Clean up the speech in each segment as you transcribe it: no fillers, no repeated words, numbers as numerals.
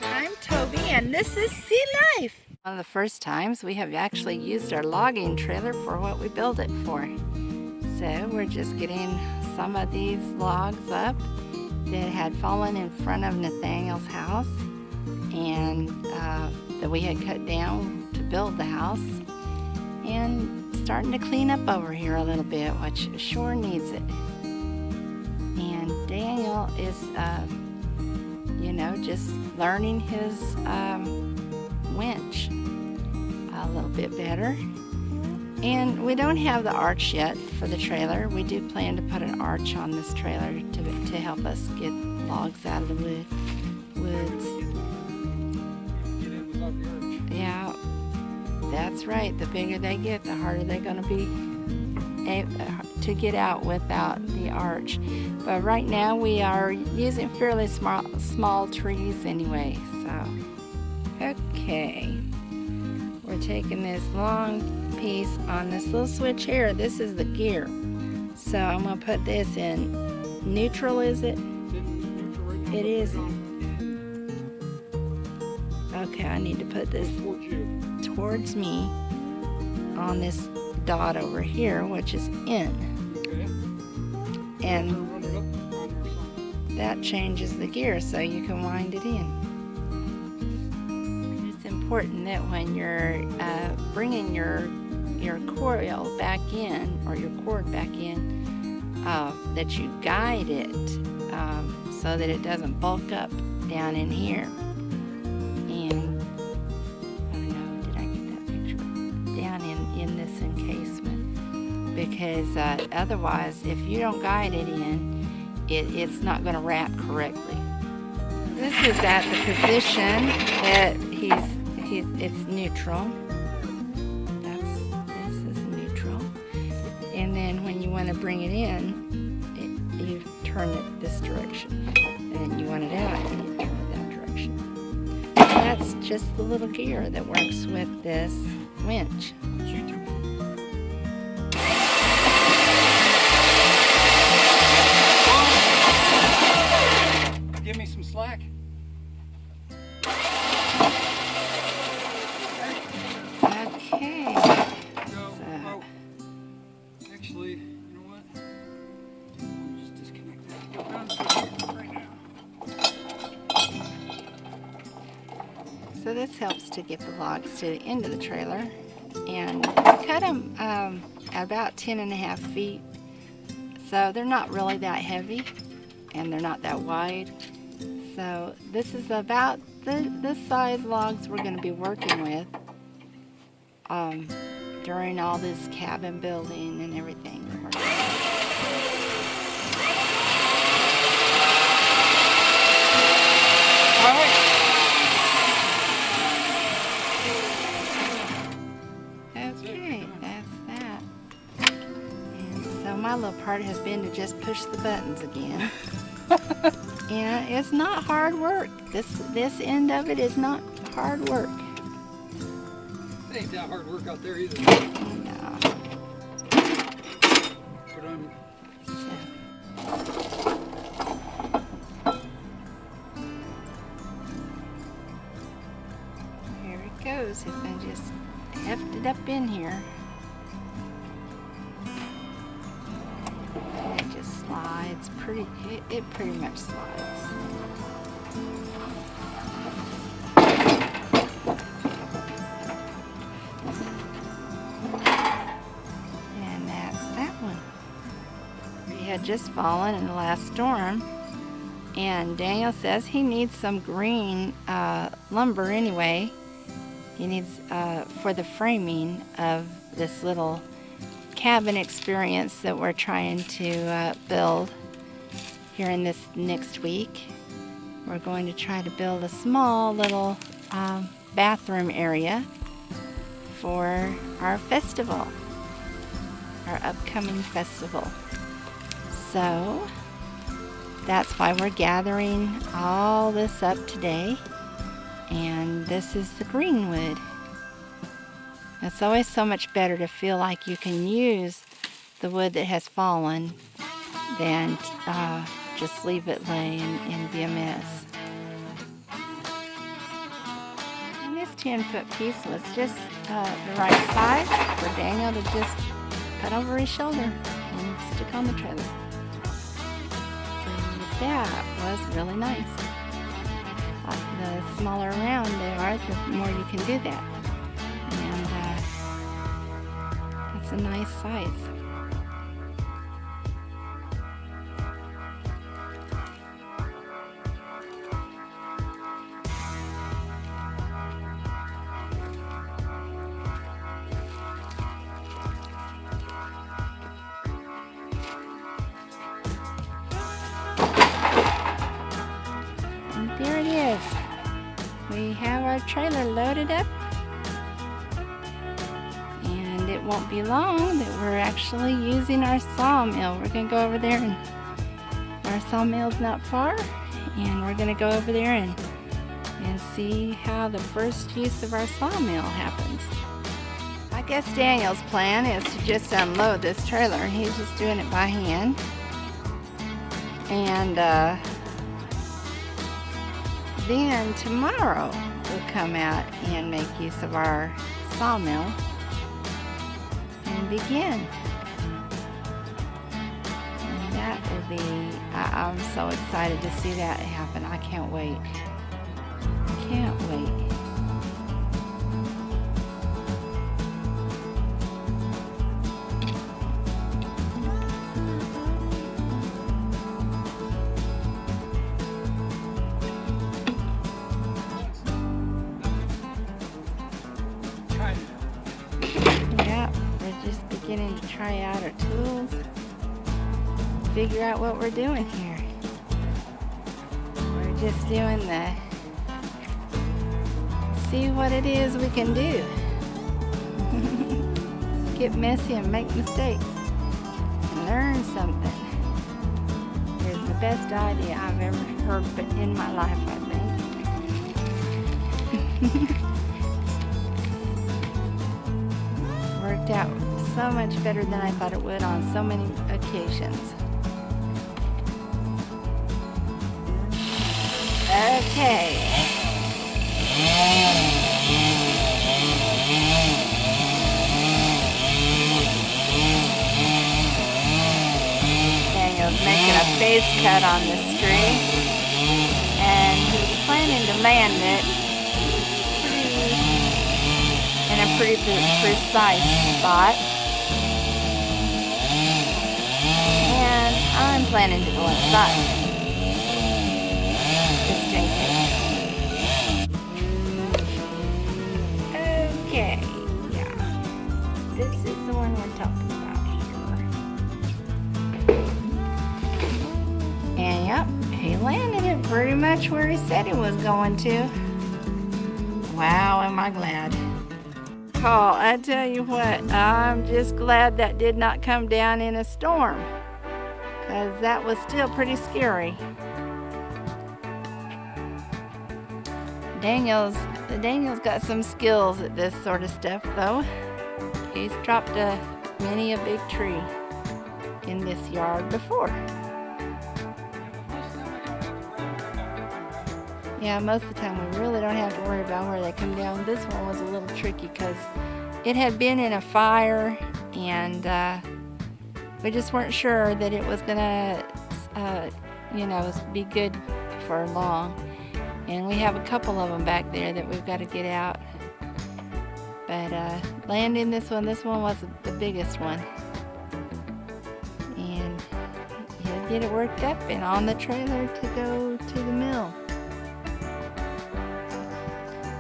I'm Toby and this is Sea Life. One of the first times we have actually used our logging trailer for what we built it for. So we're just getting some of these logs up that had fallen in front of Nathaniel's house and that we had cut down to build the house, and starting to clean up over here a little bit, which sure needs it. And Daniel is just learning his winch a little bit better. And we don't have the arch yet for the trailer. We do plan to put an arch on this trailer to help us get logs out of the woods. Get in without the arch. Yeah, that's right. The bigger they get, the harder they're going to be to get out without the arch. But right now we are using fairly small trees anyway. So, okay, we're taking this long piece on this little switch here. This is the gear. So I'm going to put this in neutral. Is it? It is. Okay, I need to put this towards me on this dot over here, which is in. And that changes the gear so you can wind it in. It's important that when you're bringing your coil back in, or your cord back in, that you guide it so that it doesn't bulk up down in here. And I don't know, did I get that picture? Down in this encasement. Because otherwise, if you don't guide it in, it's not going to wrap correctly. This is at the position that it's neutral. This is neutral. And then when you want to bring it in, you turn it this direction. And then you want it out, and you turn it that direction. And that's just the little gear that works with this winch. Give me some slack. Okay. So, actually, you know what? I'll just disconnect that. Go down to right now. So this helps to get the logs to the end of the trailer, and cut them about 10.5 feet. So they're not really that heavy, and they're not that wide. So this is about the size logs we're going to be working with during all this cabin building and everything that we're doing. All right. Okay, that's that. And so my little part has been to just push the buttons again. And it's not hard work. This end of it is not hard work. It ain't that hard work out there either. No. But I'm Here it goes. If I just heft it up in here. And it just slides it pretty much slides. And that's that one. We had just fallen in the last storm, and Daniel says he needs some green lumber anyway. He needs for the framing of this little cabin experience that we're trying to build here in this next week. We're going to try to build a small little bathroom area for our festival, our upcoming festival. So that's why we're gathering all this up today. And this is the green wood. It's always so much better to feel like you can use the wood that has fallen than just leave it lay and be a mess. And this 10-foot piece was just the right size for Daniel to just put over his shoulder and stick on the trailer. So that was really nice. The smaller around they are, the more you can do that. And that's a nice size. And there it is. We have our trailer loaded up, and it won't be long that we're actually using our sawmill. We're going to go over there, and our sawmill's not far, and we're going to go over there and see how the first use of our sawmill happens. I guess Daniel's plan is to just unload this trailer. He's just doing it by hand. And then tomorrow we'll come out and make use of our sawmill and begin. And that will be, I'm so excited to see that happen. I can't wait. Can't wait. Yeah, we're just beginning to try out our tools, figure out what we're doing here. We're just doing the see what it is we can do. Get messy and make mistakes and learn something. It's the best idea I've ever heard in my life, I think. Worked out so much better than I thought it would on so many occasions. Okay. Daniel's making a face cut on this tree, and he's planning to land it in a pretty precise spot. And I'm planning to go inside, just in case. Okay, yeah, this is the one we're talking about here. And yep, he landed it pretty much where he said he was going to. Wow, am I glad. Oh, I tell you what, I'm just glad that did not come down in a storm, because that was still pretty scary. Daniel's got some skills at this sort of stuff, though. He's dropped many a big tree in this yard before. Yeah, most of the time we really don't have to worry about where they come down. This one was a little tricky because it had been in a fire, and we just weren't sure that it was gonna, be good for long. And we have a couple of them back there that we've got to get out. But landing this one was the biggest one. And he'll get it worked up and on the trailer to go to the mill.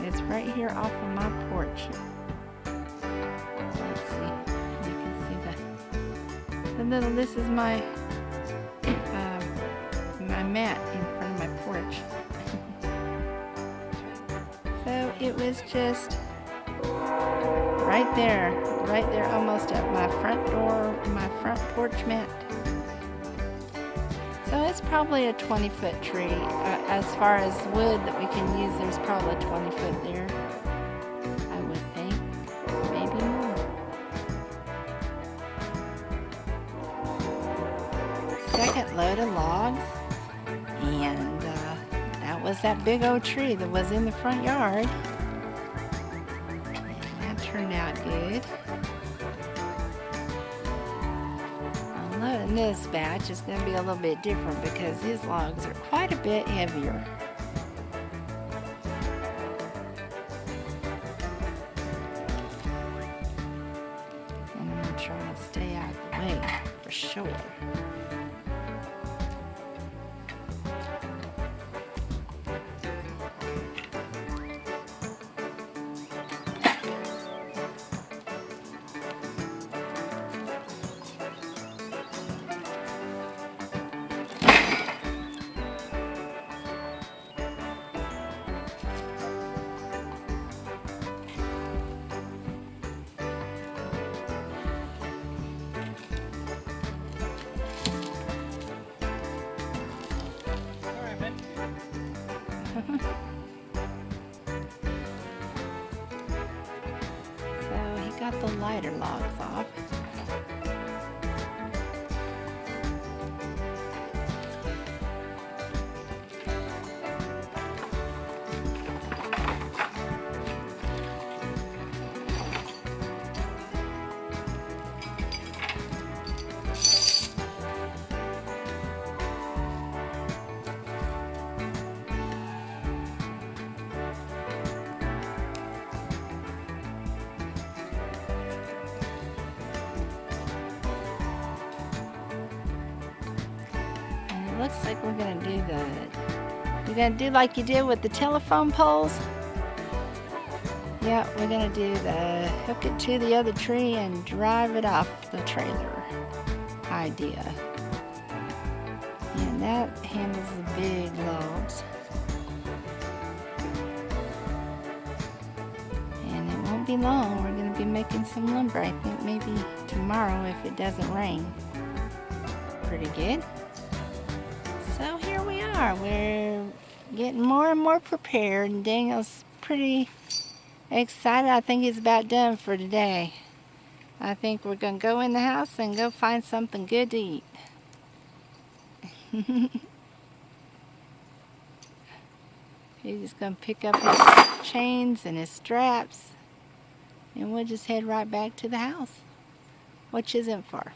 It's right here off of my porch. Let's see. You can see this is my mat in front of my porch. So it was just right there almost at my front door, my front porch mat. So it's probably a 20-foot tree. As far as wood that we can use, there's probably 20 foot there, I would think, maybe more. Second load of logs. was that big old tree that was in the front yard. And that turned out good. I'm loving this batch. It's going to be a little bit different because his logs are quite a bit heavier. And I'm going to try to stay out of the way for sure. So he got the lighter logs off. Looks like we're gonna do like you did with the telephone poles. Yeah, we're gonna do the hook it to the other tree and drive it off the trailer idea. And that handles the big logs. And it won't be long. We're gonna be making some lumber, I think maybe tomorrow if it doesn't rain. Pretty good. So here we are. We're getting more and more prepared, and Daniel's pretty excited. I think he's about done for today. I think we're going to go in the house and go find something good to eat. He's just going to pick up his chains and his straps, and we'll just head right back to the house, which isn't far.